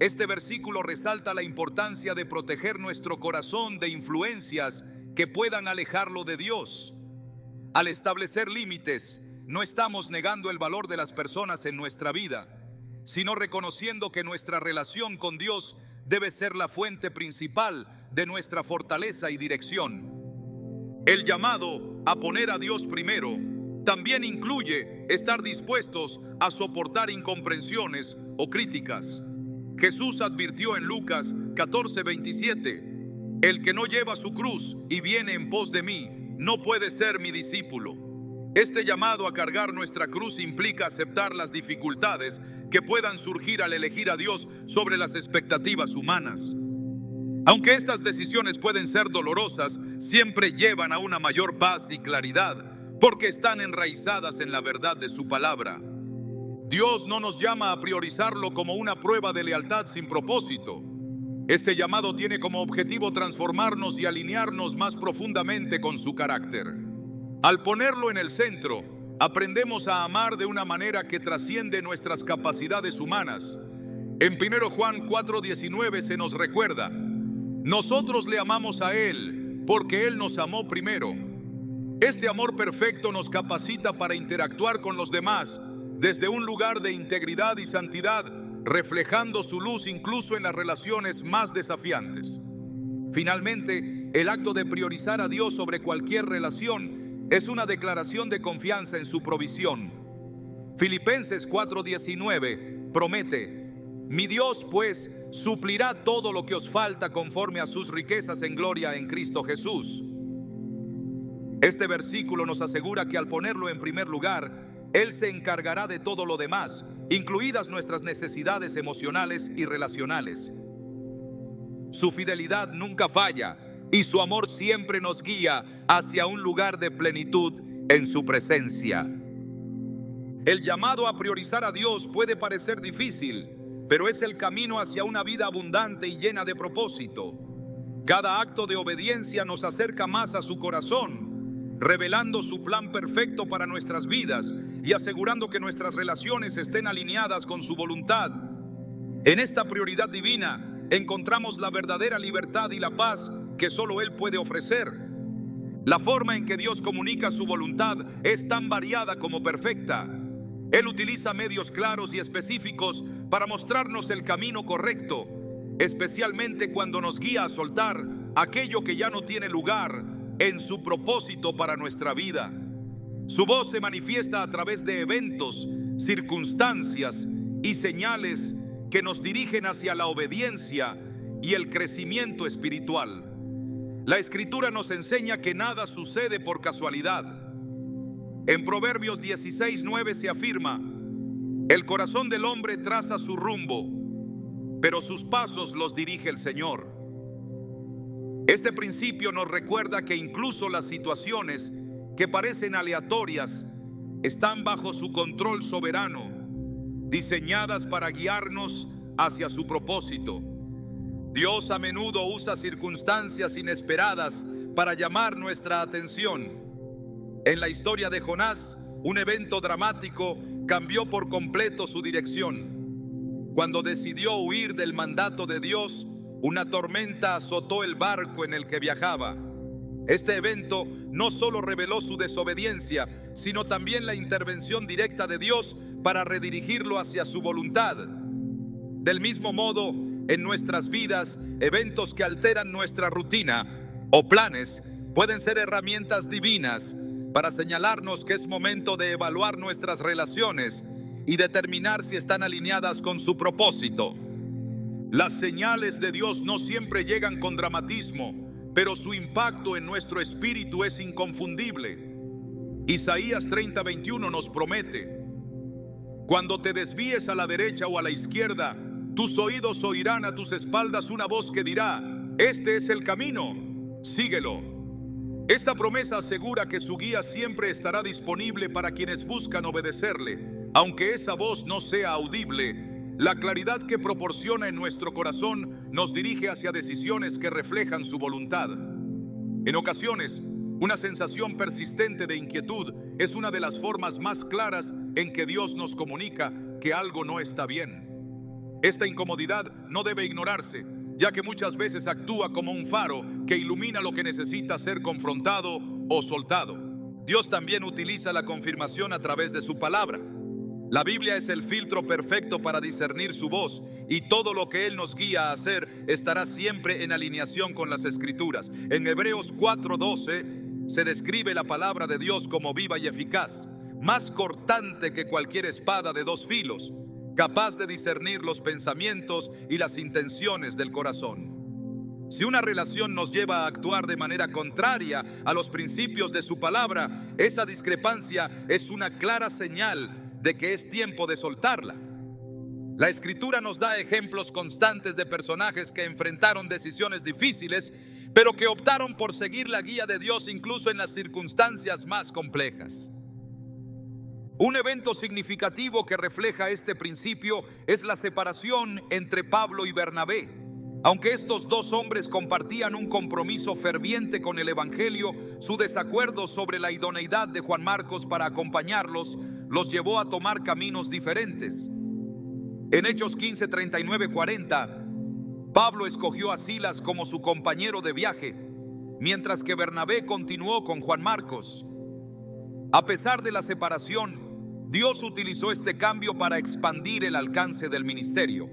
Este versículo resalta la importancia de proteger nuestro corazón de influencias que puedan alejarlo de Dios. Al establecer límites, no estamos negando el valor de las personas en nuestra vida, sino reconociendo que nuestra relación con Dios debe ser la fuente principal de nuestra fortaleza y dirección. El llamado a poner a Dios primero también incluye estar dispuestos a soportar incomprensiones o críticas. Jesús advirtió en Lucas 14:27: el que no lleva su cruz y viene en pos de mí, no puede ser mi discípulo. Este llamado a cargar nuestra cruz implica aceptar las dificultades que puedan surgir al elegir a Dios sobre las expectativas humanas. Aunque estas decisiones pueden ser dolorosas, siempre llevan a una mayor paz y claridad, porque están enraizadas en la verdad de su palabra. Dios no nos llama a priorizarlo como una prueba de lealtad sin propósito. Este llamado tiene como objetivo transformarnos y alinearnos más profundamente con su carácter. Al ponerlo en el centro, aprendemos a amar de una manera que trasciende nuestras capacidades humanas. En 1 Juan 4:19 se nos recuerda: nosotros le amamos a Él porque Él nos amó primero. Este amor perfecto nos capacita para interactuar con los demás desde un lugar de integridad y santidad, reflejando su luz incluso en las relaciones más desafiantes. Finalmente, el acto de priorizar a Dios sobre cualquier relación es una declaración de confianza en su provisión. Filipenses 4:19 promete: mi Dios pues suplirá todo lo que os falta conforme a sus riquezas en gloria en Cristo Jesús. Este versículo nos asegura que al ponerlo en primer lugar, Él se encargará de todo lo demás, incluidas nuestras necesidades emocionales y relacionales. Su fidelidad nunca falla y su amor siempre nos guía hacia un lugar de plenitud en su presencia. El llamado a priorizar a Dios puede parecer difícil, pero es el camino hacia una vida abundante y llena de propósito. Cada acto de obediencia nos acerca más a su corazón, revelando su plan perfecto para nuestras vidas y asegurando que nuestras relaciones estén alineadas con su voluntad. En esta prioridad divina encontramos la verdadera libertad y la paz que solo Él puede ofrecer. La forma en que Dios comunica su voluntad es tan variada como perfecta. Él utiliza medios claros y específicos para mostrarnos el camino correcto, especialmente cuando nos guía a soltar aquello que ya no tiene lugar en su propósito para nuestra vida. Su voz se manifiesta a través de eventos, circunstancias y señales que nos dirigen hacia la obediencia y el crecimiento espiritual. La Escritura nos enseña que nada sucede por casualidad. En Proverbios 16:9 se afirma: el corazón del hombre traza su rumbo, pero sus pasos los dirige el Señor. Este principio nos recuerda que incluso las situaciones que parecen aleatorias están bajo su control soberano, diseñadas para guiarnos hacia su propósito. Dios a menudo usa circunstancias inesperadas para llamar nuestra atención. En la historia de Jonás, un evento dramático cambió por completo su dirección. Cuando decidió huir del mandato de Dios, una tormenta azotó el barco en el que viajaba. Este evento no solo reveló su desobediencia, sino también la intervención directa de Dios para redirigirlo hacia su voluntad. Del mismo modo, en nuestras vidas, eventos que alteran nuestra rutina o planes pueden ser herramientas divinas para señalarnos que es momento de evaluar nuestras relaciones y determinar si están alineadas con su propósito. Las señales de Dios no siempre llegan con dramatismo, pero su impacto en nuestro espíritu es inconfundible. Isaías 30:21 nos promete: cuando te desvíes a la derecha o a la izquierda, tus oídos oirán a tus espaldas una voz que dirá: este es el camino, síguelo. Esta promesa asegura que su guía siempre estará disponible para quienes buscan obedecerle. Aunque esa voz no sea audible, La claridad que proporciona en nuestro corazón nos dirige hacia decisiones que reflejan su voluntad. En ocasiones, una sensación persistente de inquietud es una de las formas más claras en que Dios nos comunica que algo no está bien. Esta incomodidad no debe ignorarse, ya que muchas veces actúa como un faro que ilumina lo que necesita ser confrontado o soltado. Dios también utiliza la confirmación a través de su palabra. La Biblia es el filtro perfecto para discernir su voz, y todo lo que Él nos guía a hacer estará siempre en alineación con las Escrituras. En Hebreos 4:12 se describe la palabra de Dios como viva y eficaz, más cortante que cualquier espada de dos filos, capaz de discernir los pensamientos y las intenciones del corazón. Si una relación nos lleva a actuar de manera contraria a los principios de su palabra, esa discrepancia es una clara señal de que es tiempo de soltarla. La Escritura nos da ejemplos constantes de personajes que enfrentaron decisiones difíciles, pero que optaron por seguir la guía de Dios incluso en las circunstancias más complejas. Un evento significativo que refleja este principio es la separación entre Pablo y Bernabé. Aunque estos dos hombres compartían un compromiso ferviente con el Evangelio, su desacuerdo sobre la idoneidad de Juan Marcos para acompañarlos los llevó a tomar caminos diferentes. En Hechos 15, 39, 40, Pablo escogió a Silas como su compañero de viaje, mientras que Bernabé continuó con Juan Marcos. A pesar de la separación, Dios utilizó este cambio para expandir el alcance del ministerio.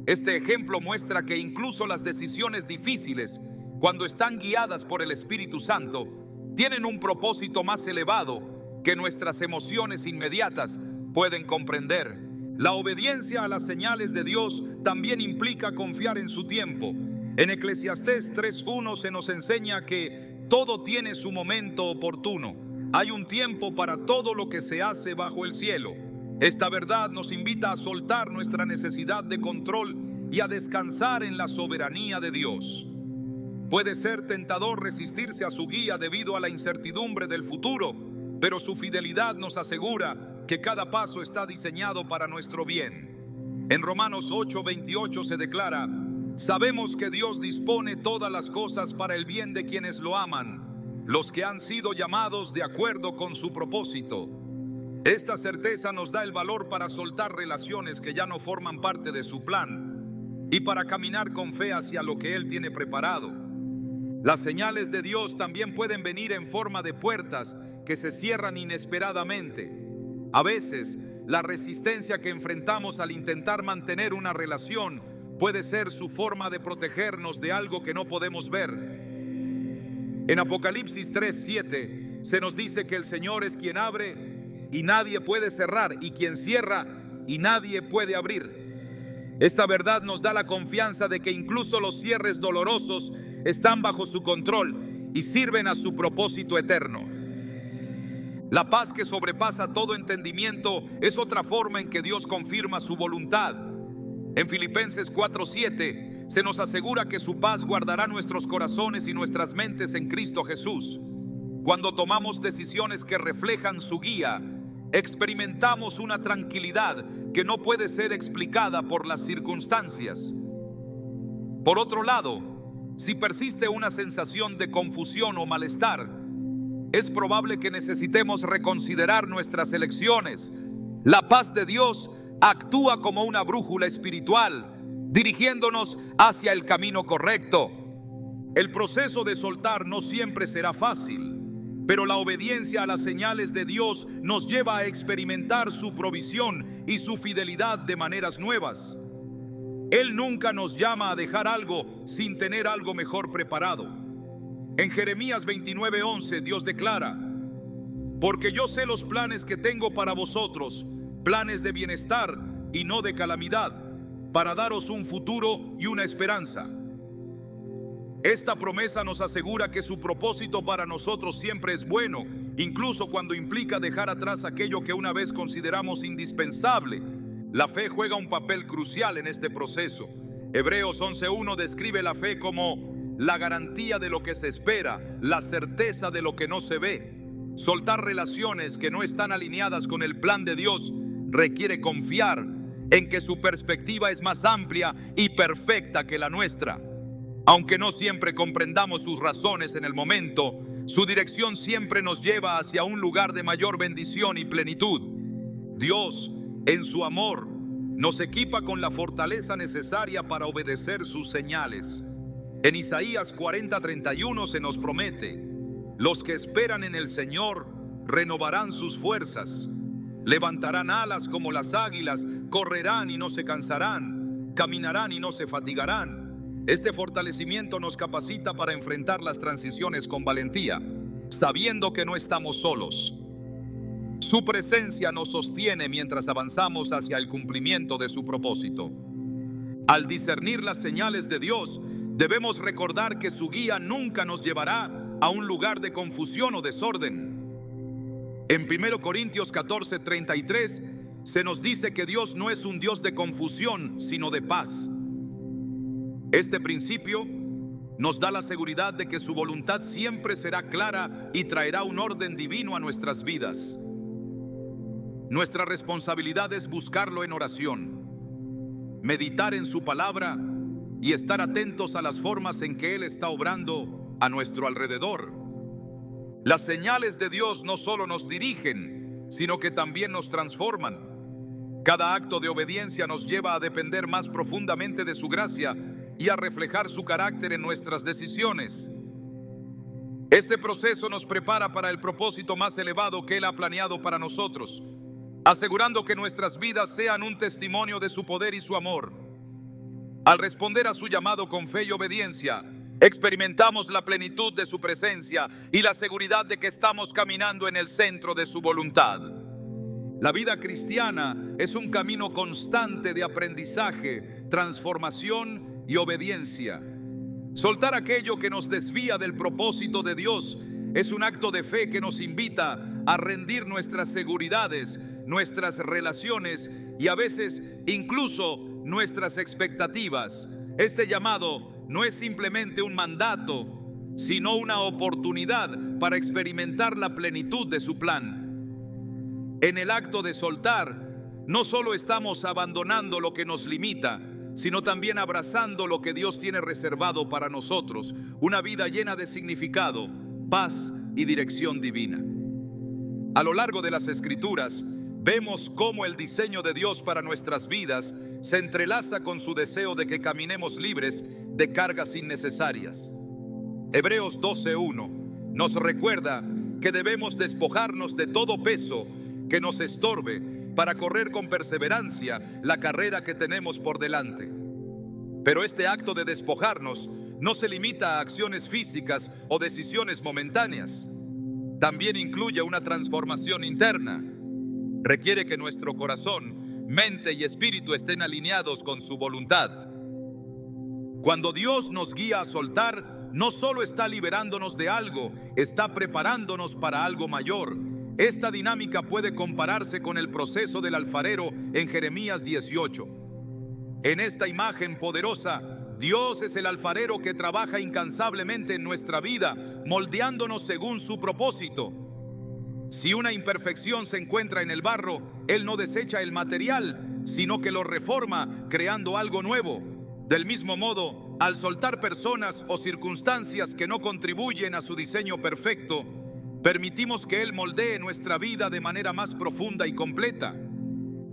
Este ejemplo muestra que incluso las decisiones difíciles, cuando están guiadas por el Espíritu Santo, tienen un propósito más elevado que nuestras emociones inmediatas pueden comprender. La obediencia a las señales de Dios también implica confiar en su tiempo. En Eclesiastés 3:1 se nos enseña que todo tiene su momento oportuno. Hay un tiempo para todo lo que se hace bajo el cielo. Esta verdad nos invita a soltar nuestra necesidad de control y a descansar en la soberanía de Dios. Puede ser tentador resistirse a su guía debido a la incertidumbre del futuro, pero su fidelidad nos asegura que cada paso está diseñado para nuestro bien. En Romanos 8:28 se declara: sabemos que Dios dispone todas las cosas para el bien de quienes lo aman, los que han sido llamados de acuerdo con su propósito. Esta certeza nos da el valor para soltar relaciones que ya no forman parte de su plan y para caminar con fe hacia lo que Él tiene preparado. Las señales de Dios también pueden venir en forma de puertas que se cierran inesperadamente. A veces, la resistencia que enfrentamos al intentar mantener una relación puede ser su forma de protegernos de algo que no podemos ver. En Apocalipsis 3:7 se nos dice que el Señor es quien abre y nadie puede cerrar, y quien cierra y nadie puede abrir. Esta verdad nos da la confianza de que incluso los cierres dolorosos están bajo su control y sirven a su propósito eterno. La paz que sobrepasa todo entendimiento es otra forma en que Dios confirma su voluntad. En Filipenses 4:7 se nos asegura que su paz guardará nuestros corazones y nuestras mentes en Cristo Jesús. Cuando tomamos decisiones que reflejan su guía, experimentamos una tranquilidad que no puede ser explicada por las circunstancias. Por otro lado, si persiste una sensación de confusión o malestar, es probable que necesitemos reconsiderar nuestras elecciones. La paz de Dios actúa como una brújula espiritual, dirigiéndonos hacia el camino correcto. El proceso de soltar no siempre será fácil, pero la obediencia a las señales de Dios nos lleva a experimentar su provisión y su fidelidad de maneras nuevas. Él nunca nos llama a dejar algo sin tener algo mejor preparado. En Jeremías 29:11 Dios declara: porque yo sé los planes que tengo para vosotros, planes de bienestar y no de calamidad, para daros un futuro y una esperanza. Esta promesa nos asegura que su propósito para nosotros siempre es bueno, incluso cuando implica dejar atrás aquello que una vez consideramos indispensable. La fe juega un papel crucial en este proceso. Hebreos 11:1 describe la fe como la garantía de lo que se espera, la certeza de lo que no se ve. Soltar relaciones que no están alineadas con el plan de Dios requiere confiar en que su perspectiva es más amplia y perfecta que la nuestra. Aunque no siempre comprendamos sus razones en el momento, su dirección siempre nos lleva hacia un lugar de mayor bendición y plenitud. Dios, en su amor, nos equipa con la fortaleza necesaria para obedecer sus señales. En Isaías 40:31 se nos promete: los que esperan en el Señor renovarán sus fuerzas, levantarán alas como las águilas, correrán y no se cansarán, caminarán y no se fatigarán. Este fortalecimiento nos capacita para enfrentar las transiciones con valentía, sabiendo que no estamos solos. Su presencia nos sostiene mientras avanzamos hacia el cumplimiento de su propósito. Al discernir las señales de Dios, debemos recordar que su guía nunca nos llevará a un lugar de confusión o desorden. En 1 Corintios 14:33 se nos dice que Dios no es un Dios de confusión, sino de paz. Este principio nos da la seguridad de que su voluntad siempre será clara y traerá un orden divino a nuestras vidas. Nuestra responsabilidad es buscarlo en oración, meditar en su palabra y estar atentos a las formas en que Él está obrando a nuestro alrededor. Las señales de Dios no solo nos dirigen, sino que también nos transforman. Cada acto de obediencia nos lleva a depender más profundamente de su gracia y a reflejar su carácter en nuestras decisiones. Este proceso nos prepara para el propósito más elevado que Él ha planeado para nosotros, asegurando que nuestras vidas sean un testimonio de su poder y su amor. Al responder a su llamado con fe y obediencia, experimentamos la plenitud de su presencia y la seguridad de que estamos caminando en el centro de su voluntad. La vida cristiana es un camino constante de aprendizaje, transformación y obediencia. Soltar aquello que nos desvía del propósito de Dios es un acto de fe que nos invita a rendir nuestras seguridades, nuestras relaciones y a veces incluso nuestras expectativas. Este llamado no es simplemente un mandato, sino una oportunidad para experimentar la plenitud de su plan. En el acto de soltar, no solo estamos abandonando lo que nos limita, sino también abrazando lo que Dios tiene reservado para nosotros, una vida llena de significado, paz y dirección divina. A lo largo de las Escrituras, vemos cómo el diseño de Dios para nuestras vidas se entrelaza con su deseo de que caminemos libres de cargas innecesarias. Hebreos 12:1 nos recuerda que debemos despojarnos de todo peso que nos estorbe para correr con perseverancia la carrera que tenemos por delante. Pero este acto de despojarnos no se limita a acciones físicas o decisiones momentáneas. También incluye una transformación interna. Requiere que nuestro corazón, mente y espíritu estén alineados con su voluntad. Cuando Dios nos guía a soltar, no solo está liberándonos de algo, está preparándonos para algo mayor. Esta dinámica puede compararse con el proceso del alfarero en Jeremías 18. En esta imagen poderosa, Dios es el alfarero que trabaja incansablemente en nuestra vida, moldeándonos según su propósito. Si una imperfección se encuentra en el barro, Él no desecha el material, sino que lo reforma, creando algo nuevo. Del mismo modo, al soltar personas o circunstancias que no contribuyen a su diseño perfecto, permitimos que Él moldee nuestra vida de manera más profunda y completa.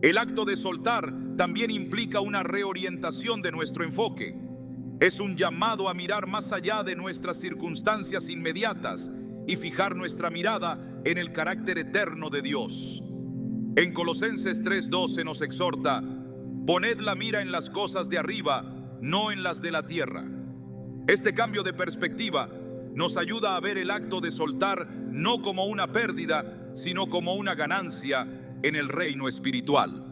El acto de soltar también implica una reorientación de nuestro enfoque. Es un llamado a mirar más allá de nuestras circunstancias inmediatas y fijar nuestra mirada en el carácter eterno de Dios. En Colosenses 3:12 nos exhorta: poned la mira en las cosas de arriba, no en las de la tierra. Este cambio de perspectiva nos ayuda a ver el acto de soltar no como una pérdida, sino como una ganancia en el reino espiritual.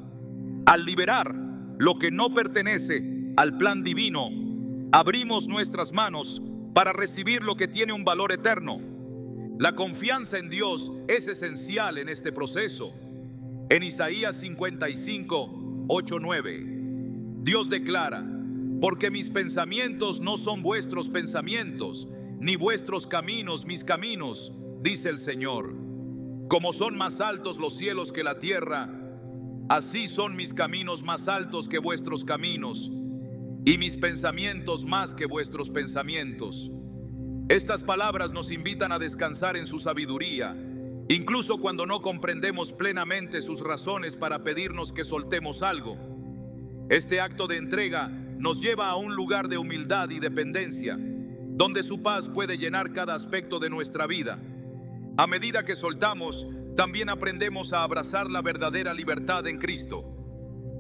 Al liberar lo que no pertenece al plan divino, abrimos nuestras manos para recibir lo que tiene un valor eterno. La confianza en Dios es esencial en este proceso. En Isaías 55:8-9, Dios declara: porque mis pensamientos no son vuestros pensamientos, ni vuestros caminos mis caminos, dice el Señor. Como son más altos los cielos que la tierra, Así son mis caminos más altos que vuestros caminos, y mis pensamientos más que vuestros pensamientos. Estas palabras nos invitan a descansar en su sabiduría, incluso cuando no comprendemos plenamente sus razones para pedirnos que soltemos algo. Este acto de entrega nos lleva a un lugar de humildad y dependencia, donde su paz puede llenar cada aspecto de nuestra vida. A medida que soltamos, también aprendemos a abrazar la verdadera libertad en Cristo.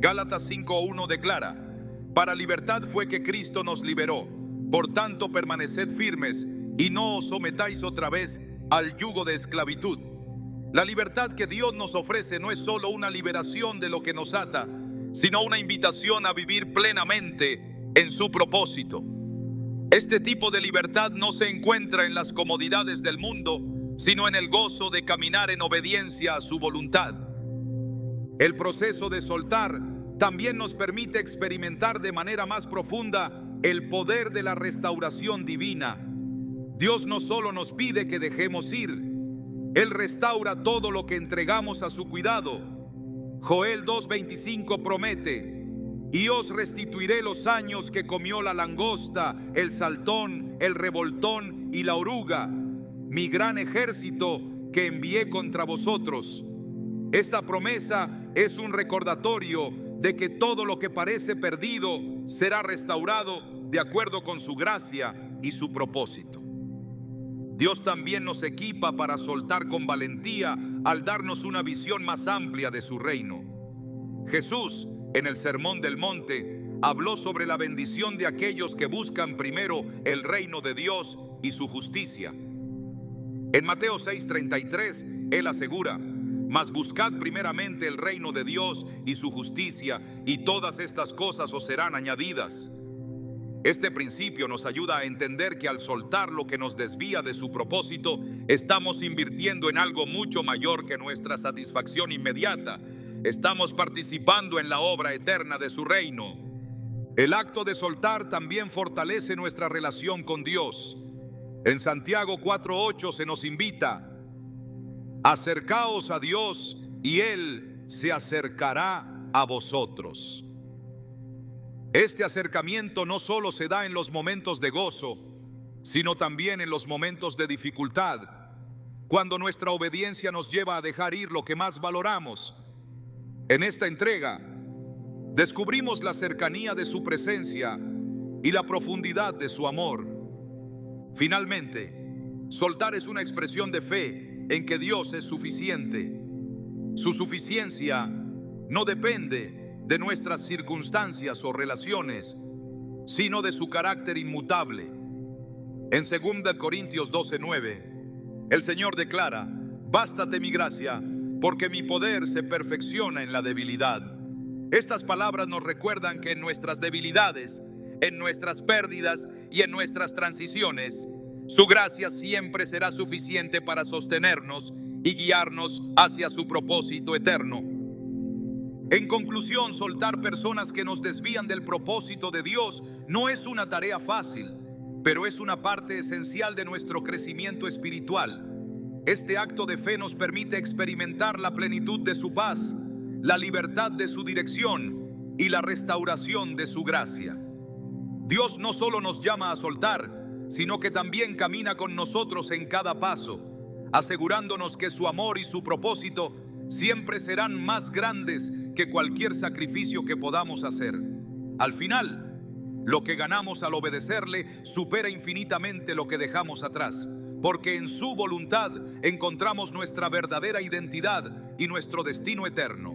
Gálatas 5:1 declara: para libertad fue que Cristo nos liberó. Por tanto, permaneced firmes y no os sometáis otra vez al yugo de esclavitud. La libertad que Dios nos ofrece no es solo una liberación de lo que nos ata, sino una invitación a vivir plenamente en su propósito. Este tipo de libertad no se encuentra en las comodidades del mundo, sino en el gozo de caminar en obediencia a su voluntad. El proceso de soltar también nos permite experimentar de manera más profunda el poder de la restauración divina. Dios no solo nos pide que dejemos ir, Él restaura todo lo que entregamos a su cuidado. Joel 2:25 promete: y os restituiré los años que comió la langosta, el saltón, el revoltón y la oruga, mi gran ejército que envié contra vosotros. Esta promesa es un recordatorio de que todo lo que parece perdido será restaurado de acuerdo con su gracia y su propósito. Dios también nos equipa para soltar con valentía al darnos una visión más amplia de su reino. Jesús, en el Sermón del Monte, habló sobre la bendición de aquellos que buscan primero el reino de Dios y su justicia. En Mateo 6:33, Él asegura: mas buscad primeramente el reino de Dios y su justicia, y todas estas cosas os serán añadidas. Este principio nos ayuda a entender que al soltar lo que nos desvía de su propósito, estamos invirtiendo en algo mucho mayor que nuestra satisfacción inmediata. Estamos participando en la obra eterna de su reino. El acto de soltar también fortalece nuestra relación con Dios. En Santiago 4:8 se nos invita: acercaos a Dios y Él se acercará a vosotros. Este acercamiento no solo se da en los momentos de gozo, sino también en los momentos de dificultad, cuando nuestra obediencia nos lleva a dejar ir lo que más valoramos. En esta entrega, descubrimos la cercanía de su presencia y la profundidad de su amor. Finalmente, soltar es una expresión de fe en que Dios es suficiente. Su suficiencia no depende de nuestras circunstancias o relaciones, sino de su carácter inmutable. En 2 Corintios 12:9, el Señor declara: bástate mi gracia, porque mi poder se perfecciona en la debilidad. Estas palabras nos recuerdan que en nuestras debilidades, en nuestras pérdidas y en nuestras transiciones, su gracia siempre será suficiente para sostenernos y guiarnos hacia su propósito eterno. En conclusión, soltar personas que nos desvían del propósito de Dios no es una tarea fácil, pero es una parte esencial de nuestro crecimiento espiritual. Este acto de fe nos permite experimentar la plenitud de su paz, la libertad de su dirección y la restauración de su gracia. Dios no solo nos llama a soltar, sino que también camina con nosotros en cada paso, asegurándonos que su amor y su propósito siempre serán más grandes que cualquier sacrificio que podamos hacer. Al final, lo que ganamos al obedecerle supera infinitamente lo que dejamos atrás, porque en su voluntad encontramos nuestra verdadera identidad y nuestro destino eterno.